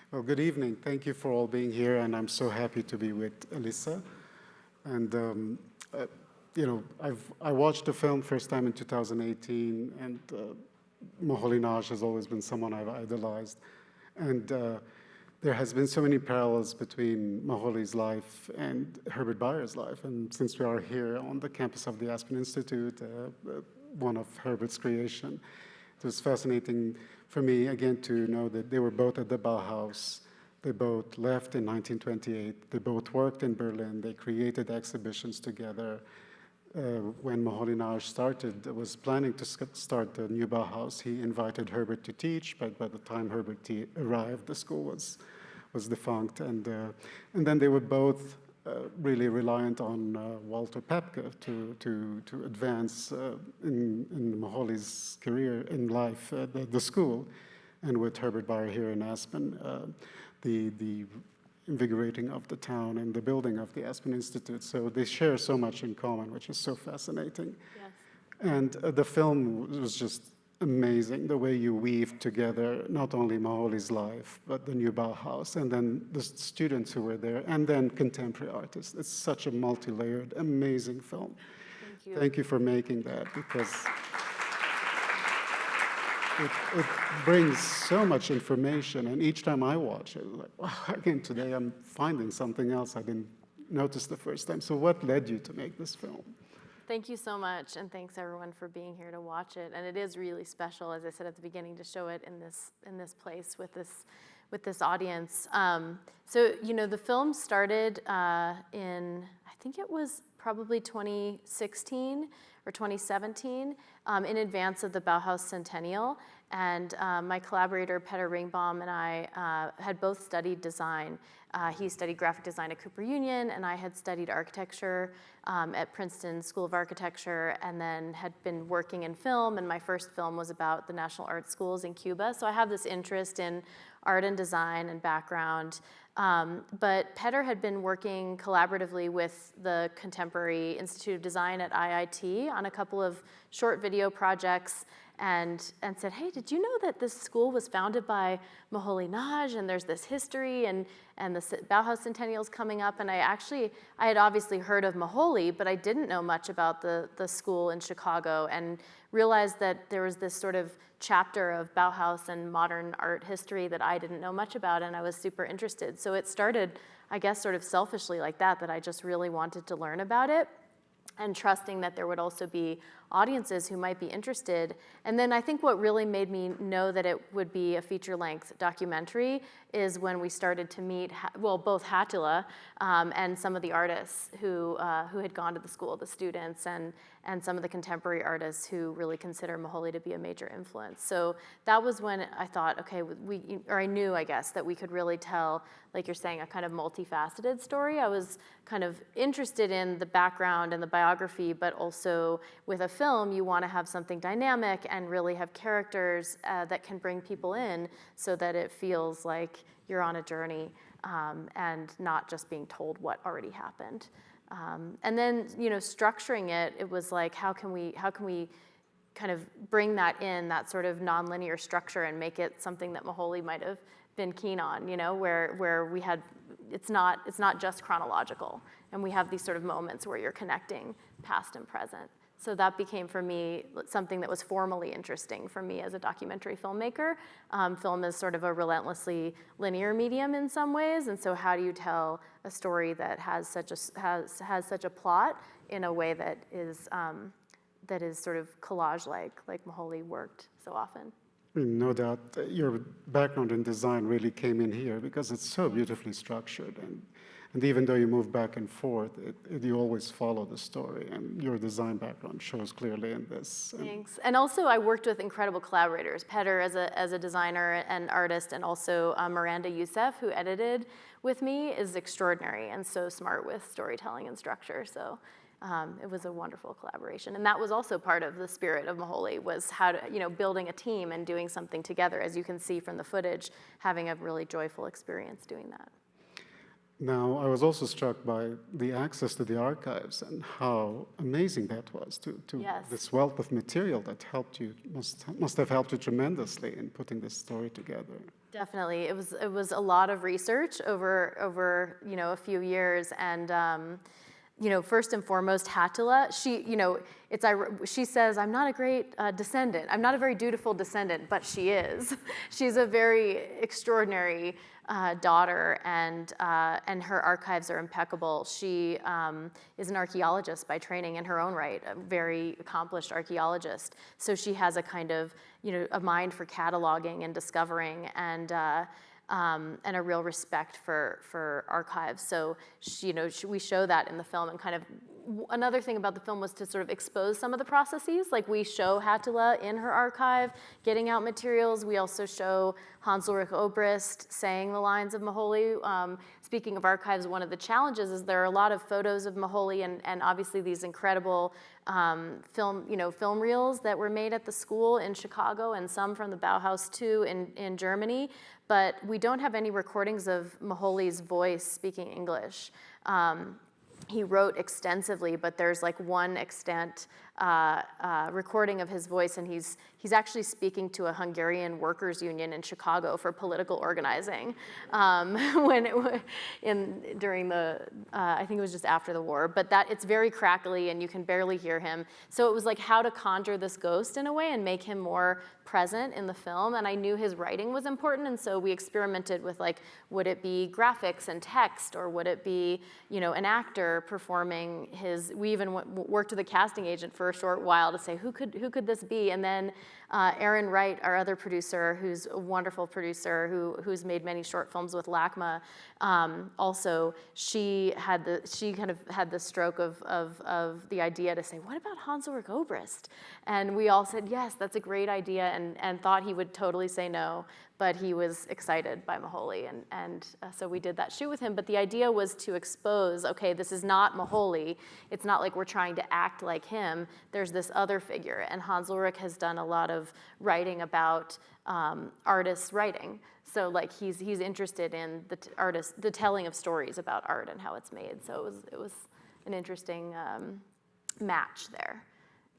Well, good evening. Thank you for all being here, and I'm so happy to be with Alysa. And I watched the film first time in 2018, and Moholy-Nagy has always been someone I've idolized. And there has been so many parallels between Moholy's life and Herbert Bayer's life. And since we are here on the campus of the Aspen Institute, one of Herbert's creation, it was fascinating for me, again, to know that they were both at the Bauhaus. They both left in 1928. They both worked in Berlin. They created exhibitions together. When Moholy-Nagy was planning to start the new Bauhaus, he invited Herbert to teach, but by the time Herbert arrived, the school was defunct. And then they were both really reliant on Walter Paepcke to advance in Moholy's career in life, the school, and with Herbert Bayer here in Aspen, the invigorating of the town and the building of the Aspen Institute. So they share so much in common, which is so fascinating. Yes. And the film was just amazing, the way you weave together not only Moholy's life, but the new Bauhaus, and then the students who were there, and then contemporary artists. It's such a multi-layered, amazing film. Thank you. Thank you for making that, because it brings so much information, and each time I watch it, like, wow, again, today I'm finding something else I didn't notice the first time. So what led you to make this film? Thank you so much, and thanks everyone for being here to watch it. And it is really special, as I said at the beginning, to show it in this place with this audience. So the film started in, I think it was probably 2016 or 2017, in advance of the Bauhaus Centennial. And my collaborator, Peter Ringbaum, and I had both studied design. He studied graphic design at Cooper Union, and I had studied architecture at Princeton School of Architecture, and then had been working in film, and my first film was about the National Art Schools in Cuba. So I have this interest in art and design and background. But Peter had been working collaboratively with the Contemporary Institute of Design at IIT on a couple of short video projects, and said, hey, did you know that this school was founded by Moholy-Nagy, and there's this history, and the Bauhaus Centennial's coming up? And I had obviously heard of Moholy, but I didn't know much about the school in Chicago, and realized that there was this sort of chapter of Bauhaus and modern art history that I didn't know much about, and I was super interested. So it started, I guess, sort of selfishly like that I just really wanted to learn about it, and trusting that there would also be audiences who might be interested. And then I think what really made me know that it would be a feature-length documentary is when we started to meet, both Hattila and some of the artists who had gone to the school, the students, and some of the contemporary artists who really consider Moholy to be a major influence. So that was when I thought, okay, I knew, I guess, that we could really tell, like you're saying, a kind of multifaceted story. I was kind of interested in the background and the biography, but also with a film, you want to have something dynamic and really have characters that can bring people in so that it feels like you're on a journey and not just being told what already happened. And then, structuring it was like, how can we kind of bring that in, that sort of nonlinear structure, and make it something that Moholy might have been keen on, where we had, it's not just chronological, and we have these sort of moments where you're connecting past and present. So that became, for me, something that was formally interesting for me as a documentary filmmaker. Film is sort of a relentlessly linear medium in some ways, and so how do you tell a story that has such a plot in a way that is sort of collage-like Moholy worked so often? No doubt your background in design really came in here, because it's so beautifully structured, and even though you move back and forth, you always follow the story, and your design background shows clearly in this. Thanks. And also I worked with incredible collaborators, Peter as a designer and artist, and also Miranda Youssef, who edited with me, is extraordinary and so smart with storytelling and structure. So it was a wonderful collaboration. And that was also part of the spirit of Moholy, was how to, building a team and doing something together, as you can see from the footage, having a really joyful experience doing that. Now, I was also struck by the access to the archives and how amazing that was to Yes. this wealth of material that helped you, must have helped you tremendously in putting this story together. Definitely, it was a lot of research over a few years, and first and foremost, Hattila. She says, "I'm not a great descendant. I'm not a very dutiful descendant," but she is. She's a very extraordinary daughter, and her archives are impeccable. She is an archaeologist by training in her own right, a very accomplished archaeologist. So she has a kind of, a mind for cataloging and discovering, and a real respect for archives. So we show that in the film, and kind of another thing about the film was to sort of expose some of the processes. Like, we show Hattila in her archive getting out materials. We also show Hans Ulrich Obrist saying the lines of Moholy. Speaking of archives, one of the challenges is there are a lot of photos of Moholy, and obviously these incredible film reels that were made at the school in Chicago, and some from the Bauhaus too in Germany. But we don't have any recordings of Moholy's voice speaking English. He wrote extensively, but there's like one extant recording of his voice, and he's actually speaking to a Hungarian workers' union in Chicago for political organizing during the I think it was just after the war. But it's very crackly, and you can barely hear him. So it was like how to conjure this ghost in a way and make him more present in the film. And I knew his writing was important, and so we experimented with, like, would it be graphics and text, or would it be an actor performing his? We even worked with a casting agent for a short while to say who could this be, and then Erin Wright, our other producer, who's a wonderful producer who's made many short films with LACMA, also she kind of had the stroke of the idea to say, what about Hans Ulrich Obrist? And we all said yes, that's a great idea, and thought he would totally say no, but he was excited by Moholy, and so we did that shoot with him. But the idea was to expose, okay, this is not Moholy. It's not like we're trying to act like him. There's this other figure, and Hans Ulrich has done a lot of writing about artists' writing. So, like, he's interested in the telling of stories about art and how it's made. So it was an interesting match there.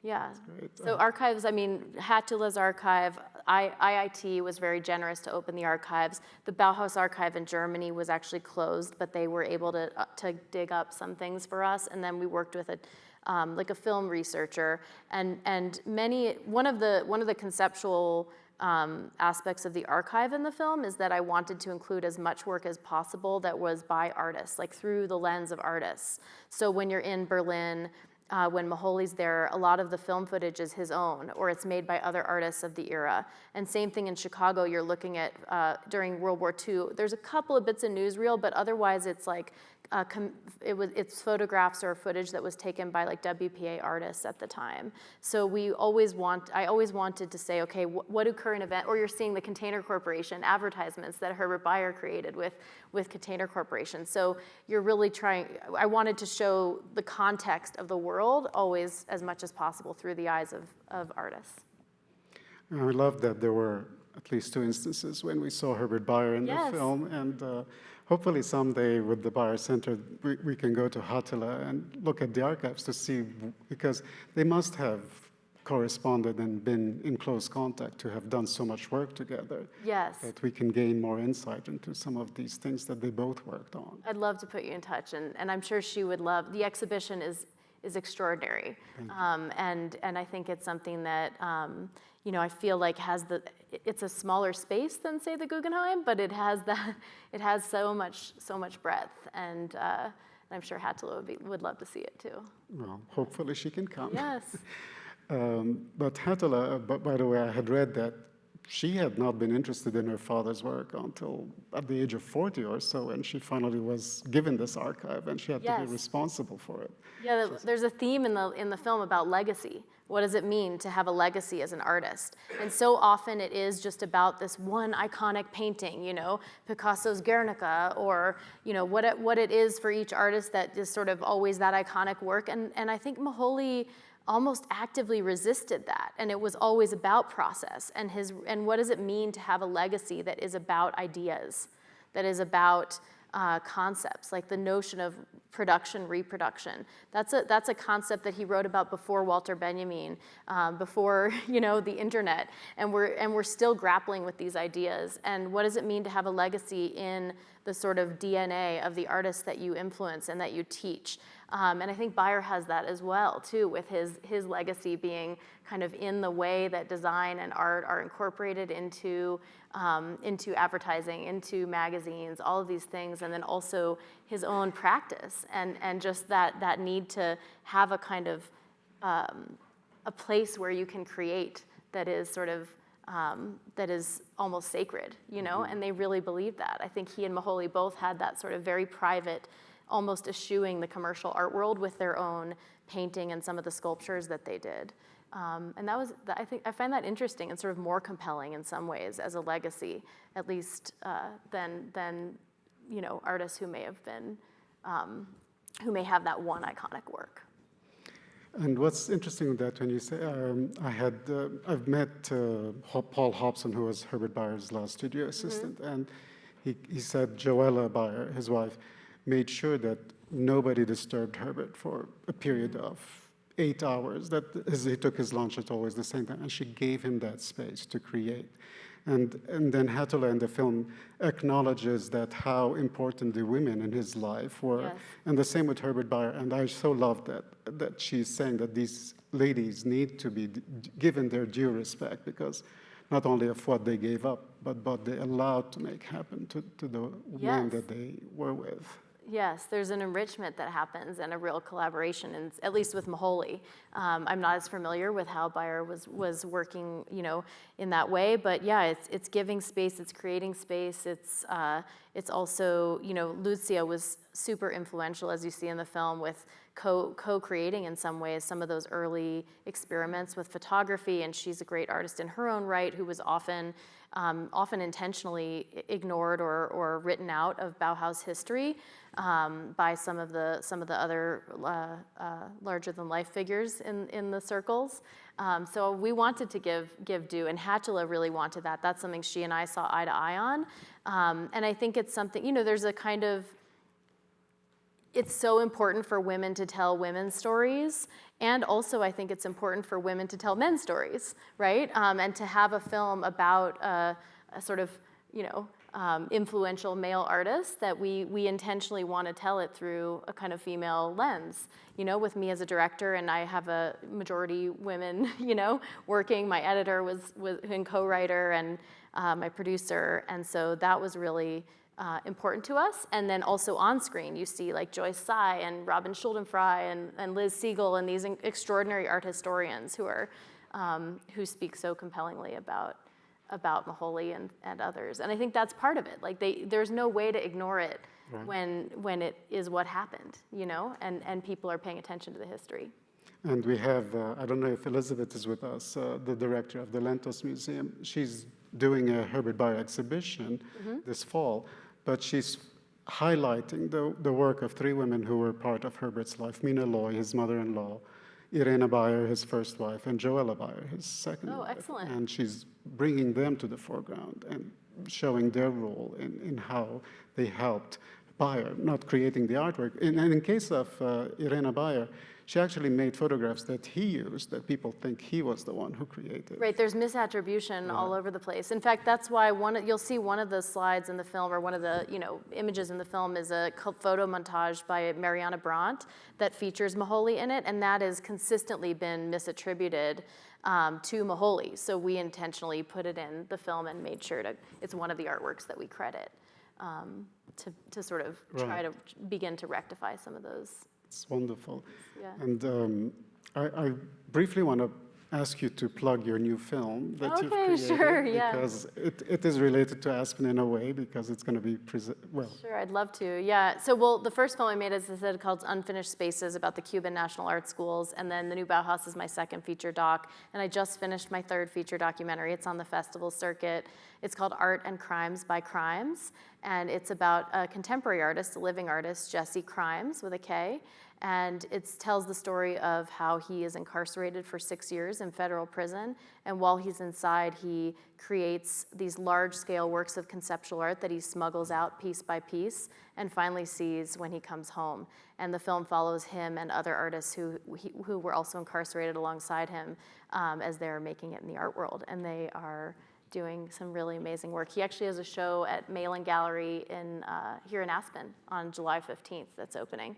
Yeah. So archives, I mean, Hattila's archive, IIT was very generous to open the archives. The Bauhaus archive in Germany was actually closed, but they were able to dig up some things for us. And then we worked with a film researcher, and one of the conceptual aspects of the archive in the film is that I wanted to include as much work as possible that was by artists, like through the lens of artists. So when you're in Berlin, when Moholy's there, a lot of the film footage is his own, or it's made by other artists of the era. And same thing in Chicago, you're looking at, during World War II, there's a couple of bits of newsreel, but otherwise it's like, it's photographs or footage that was taken by like WPA artists at the time. So I always wanted to say, okay, what do current event, or you're seeing the Container Corporation advertisements that Herbert Bayer created with Container Corporation. So you're really I wanted to show the context of the world always as much as possible through the eyes of artists. I love that there were at least 2 instances when we saw Herbert Bayer in the film, and hopefully someday with the Bayer Center we can go to Hattila and look at the archives to see, because they must have corresponded and been in close contact to have done so much work together. Yes. That we can gain more insight into some of these things that they both worked on. I'd love to put you in touch, and I'm sure she would love. The exhibition is extraordinary, and I think it's something that I feel like it's a smaller space than, say, the Guggenheim, but it has so much breadth, and I'm sure Hattila would love to see it too. Well, hopefully she can come. Yes. But Hattila, by the way, I had read that she had not been interested in her father's work until at the age of 40 or so, and she finally was given this archive, and she had to be responsible for it. Yeah, there's a theme in the film about legacy. What does it mean to have a legacy as an artist? And so often it is just about this one iconic painting, Picasso's Guernica, or what it is for each artist that is sort of always that iconic work. And I think Moholy almost actively resisted that, and it was always about process and what does it mean to have a legacy that is about ideas, that is about concepts, like the notion of production, reproduction. That's a concept that he wrote about before Walter Benjamin, before the internet, and we're still grappling with these ideas. And what does it mean to have a legacy in the sort of DNA of the artists that you influence and that you teach? And I think Bayer has that as well too, with his legacy being kind of in the way that design and art are incorporated into advertising, into magazines, all of these things, and then also his own practice and just that need to have a kind of a place where you can create that is sort of that is almost sacred, and they really believe that. I think he and Moholy both had that sort of very private, almost eschewing the commercial art world with their own painting and some of the sculptures that they did. And I find that interesting and sort of more compelling in some ways as a legacy, at least than artists who may have been, who may have that one iconic work. And what's interesting with that when you say, I've met Paul Hobson, who was Herbert Bayer's last studio assistant, and he said Joella Bayer, his wife, made sure that nobody disturbed Herbert for a period of 8 hours. That he took his lunch at always the same time, and she gave him that space to create. And then Hattula in the film acknowledges that how important the women in his life were. Yes. And the same with Herbert Bayer. And I so love that she's saying that these ladies need to be given their due respect, because not only of what they gave up, but what they allowed to make happen to the men that they were with. Yes, there's an enrichment that happens and a real collaboration, and at least with Moholy. I'm not as familiar with how Bayer was working, in that way, but yeah, it's giving space, it's creating space, it's also, Lucia was super influential, as you see in the film, with co-creating in some ways some of those early experiments with photography, and she's a great artist in her own right, who was often intentionally ignored or written out of Bauhaus history by some of the other larger-than-life figures in the circles. So we wanted to give due, and Hattula really wanted that. That's something she and I saw eye to eye on, and I think it's something, there's a kind of, it's so important for women to tell women's stories, and also I think it's important for women to tell men's stories, right? And to have a film about a sort of, influential male artist, that we intentionally want to tell it through a kind of female lens. With me as a director, and I have a majority women, working. My editor was and co-writer, and my producer, and so that was really important to us. And then also on screen, you see like Joyce Tsai and Robin Schuldenfrei and Liz Siegel and these extraordinary art historians who speak so compellingly about Moholy and others. And I think that's part of it. Like there's no way to ignore it when it is what happened, and people are paying attention to the history. And we have, I don't know if Elizabeth is with us, the director of the Lentos Museum. She's doing a Herbert Bayer exhibition this fall, but she's highlighting the work of 3 women who were part of Herbert's life: Mina Loy, his mother-in-law, Irena Bayer, his first wife, and Joella Bayer, his second wife. Oh, excellent. And she's bringing them to the foreground and showing their role in how they helped Bayer, not creating the artwork. And in case of Irena Bayer, she actually made photographs that he used that people think he was the one who created. Right, there's misattribution all over the place. In fact, that's why you'll see one of the slides in the film, or one of the images in the film, is a photo montage by Mariana Brandt that features Moholy in it, and that has consistently been misattributed to Moholy. So we intentionally put it in the film and made sure it's one of the artworks that we credit to sort of try to begin to rectify some of those. It's wonderful. Yeah. And I briefly want to ask you to plug your new film that you've created. Sure, yeah. Because it is related to Aspen in a way, because it's going to be Sure, I'd love to, yeah. So, the first film I made, as I said, called Unfinished Spaces, about the Cuban National Art Schools, and then The New Bauhaus is my second feature doc, and I just finished my third feature documentary. It's on the festival circuit, It's called Art and Crimes by Crimes, and it's about a contemporary artist, a living artist, Jesse Crimes with a K, and it tells the story of how he is incarcerated for 6 years in federal prison, and while he's inside, he creates these large-scale works of conceptual art that he smuggles out piece by piece and finally sees when he comes home. And the film follows him and other artists who were also incarcerated alongside him as they're making it in the art world, and they are doing some really amazing work. He actually has a show at Malin Gallery here in Aspen on July 15th that's opening.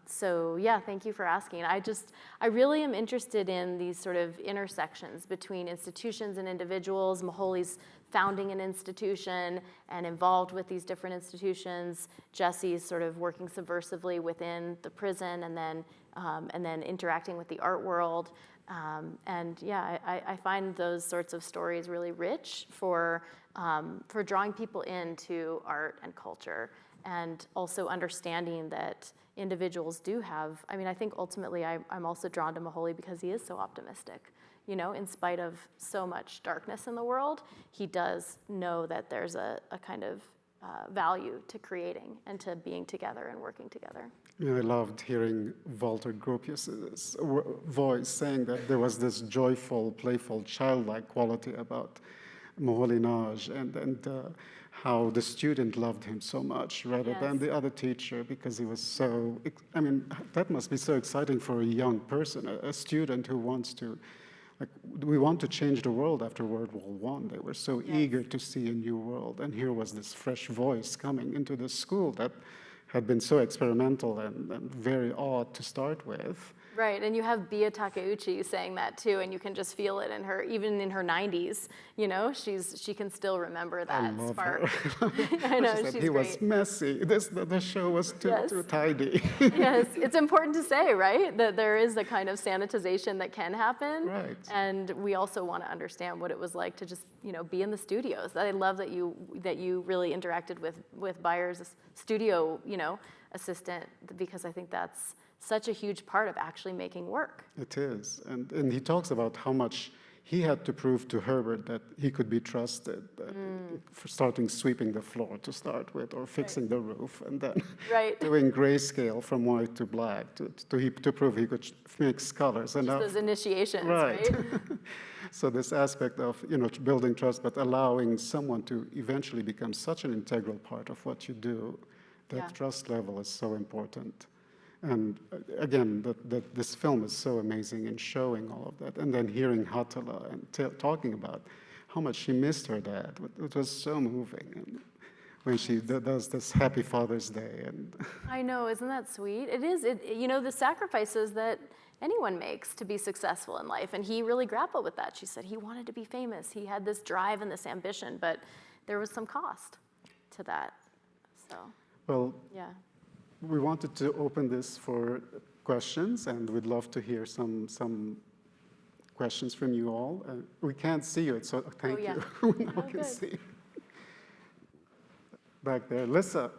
So yeah, thank you for asking. I really am interested in these sort of intersections between institutions and individuals. Moholy's founding an institution and involved with these different institutions. Jesse's sort of working subversively within the prison and then interacting with the art world. And yeah, I find those sorts of stories really rich for drawing people into art and culture, and also understanding that individuals do have, I think ultimately I'm also drawn to Moholy because he is so optimistic. In spite of so much darkness in the world, he does know that there's a kind of value to creating and to being together and working together. I loved hearing Walter Gropius's voice saying that there was this joyful, playful, childlike quality about Moholy-Nagy, and how the student loved him so much rather than the other teacher, because he was so, that must be so exciting for a young person, a student who wants to, we want to change the world after World War I. They were so eager to see a new world, and here was this fresh voice coming into the school that had been so experimental and very odd to start with. Right, and you have Bia Takeuchi saying that too, and you can just feel it in her, even in her 90s, she can still remember that spark. I know, she's great. He was messy. The show was too tidy. Yes, it's important to say, right, that there is a kind of sanitization that can happen. Right. And we also want to understand what it was like to just, be in the studios. I love that you really interacted with Bayer's studio, assistant, because I think that's such a huge part of actually making work. It is, and he talks about how much he had to prove to Herbert that he could be trusted, for starting sweeping the floor to start with, or fixing the roof, and then doing grayscale from white to black to prove he could mix colors. And just those initiations, right? So this aspect of building trust, but allowing someone to eventually become such an integral part of what you do, that trust level is so important. And again, this film is so amazing in showing all of that. And then hearing Hatala and talking about how much she missed her dad. It was so moving. And when she does this Happy Father's Day. I know, isn't that sweet? It is, the sacrifices that anyone makes to be successful in life. And he really grappled with that. She said he wanted to be famous. He had this drive and this ambition, but there was some cost to that. So, well, yeah. We wanted to open this for questions, and we'd love to hear some questions from you all. We can't see you, so thank you. Now we can see. Back there, Alysa.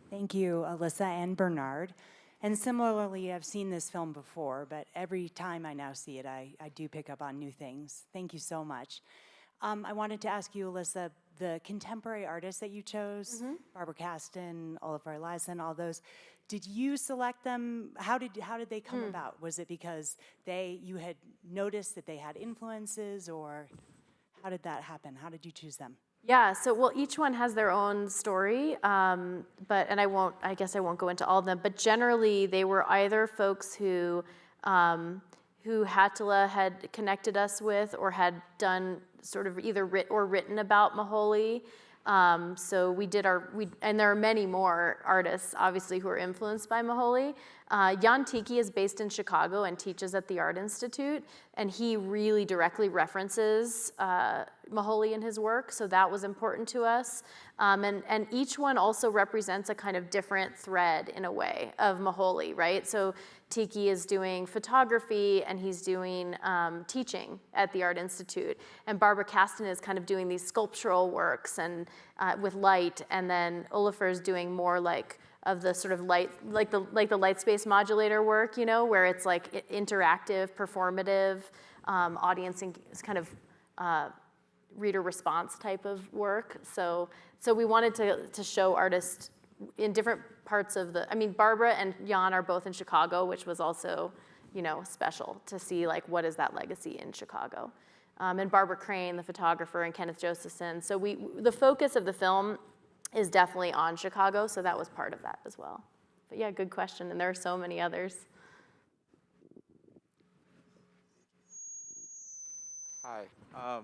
Thank you, Alysa and Bernard. And similarly, I've seen this film before, but every time I now see it, I do pick up on new things. Thank you so much. I wanted to ask you, Alysa, the contemporary artists that you chose, Barbara Kasten, Oliver Lyson, all those, did you select them? How did they come about? Was it because you had noticed that they had influences, or how did that happen? How did you choose them? Yeah, so each one has their own story, I guess I won't go into all of them, but generally they were either folks who Hatala had connected us with or had done sort of either written about Moholy. So we did and there are many more artists, obviously, who are influenced by Moholy. Jan Tiki is based in Chicago and teaches at the Art Institute, and he really directly references Moholy in his work, so that was important to us. And each one also represents a kind of different thread, in a way, of Moholy, right? So Tiki is doing photography, and he's doing teaching at the Art Institute. And Barbara Kasten is kind of doing these sculptural works and with light, and then Olafur is doing more of the sort of light, like the light space modulator work, where it's like interactive, performative. audience and kind of reader response type of work. So we wanted to show artists in different parts of the, I mean, Barbara and Jan are both in Chicago, which was also, you know, special to see, like, what is that legacy in Chicago. And Barbara Crane, the photographer, and Kenneth Josephson. So the focus of the film is definitely on Chicago, so that was part of that as well. But yeah, good question, and there are so many others. Hi. I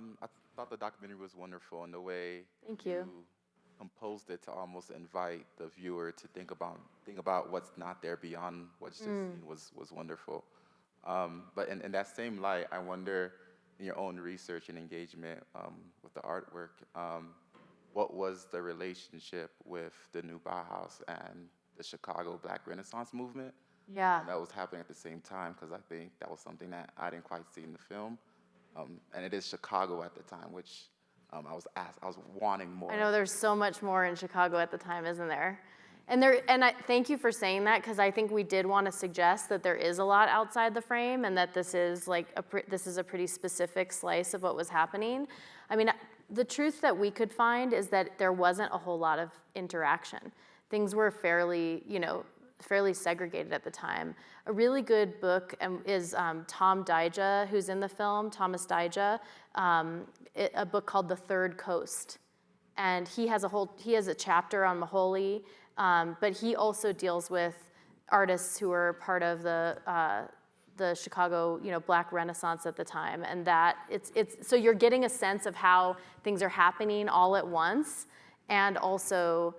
thought the documentary was wonderful in the way Thank you. composed it to almost invite the viewer to think about what's not there beyond what's just seen was wonderful. But in that same light, I wonder, in your own research and engagement with the artwork, what was the relationship with the new Bauhaus and the Chicago Black Renaissance movement? Yeah. That was happening at the same time, because I think that was something that I didn't quite see in the film. And it is Chicago at the time, which I was wanting more. I know there's so much more in Chicago at the time, isn't there? And thank you for saying that, because I think we did want to suggest that there is a lot outside the frame, and that this is like this is a pretty specific slice of what was happening. I mean, the truth that we could find is that there wasn't a whole lot of interaction. Things were fairly segregated at the time. A really good book is Tom Dyja, who's in the film, Thomas Dyja, a book called The Third Coast. And he has a chapter on Moholy, but he also deals with artists who were part of the Chicago, Black Renaissance at the time. And that so you're getting a sense of how things are happening all at once, and also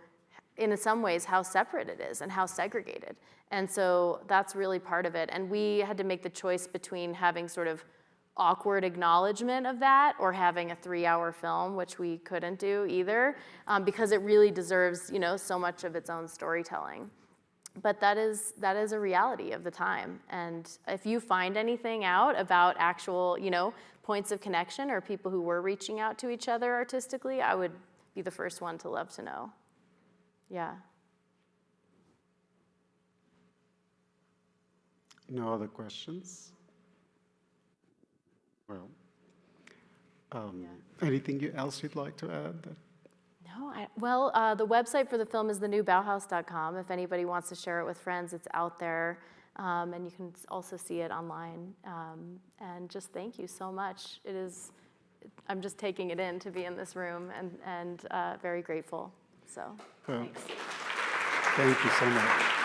in some ways how separate it is and how segregated. And so that's really part of it. And we had to make the choice between having sort of awkward acknowledgement of that or having a 3-hour film, which we couldn't do either, because it really deserves, so much of its own storytelling. But that is a reality of the time. And if you find anything out about actual, points of connection or people who were reaching out to each other artistically, I would be the first one to love to know. Yeah. No other questions? Well, anything else you'd like to add? No, the website for the film is thenewbauhaus.com. If anybody wants to share it with friends, it's out there. And you can also see it online. And just thank you so much. I'm just taking it in to be in this room and very grateful. So, Well, thanks. thank you so much.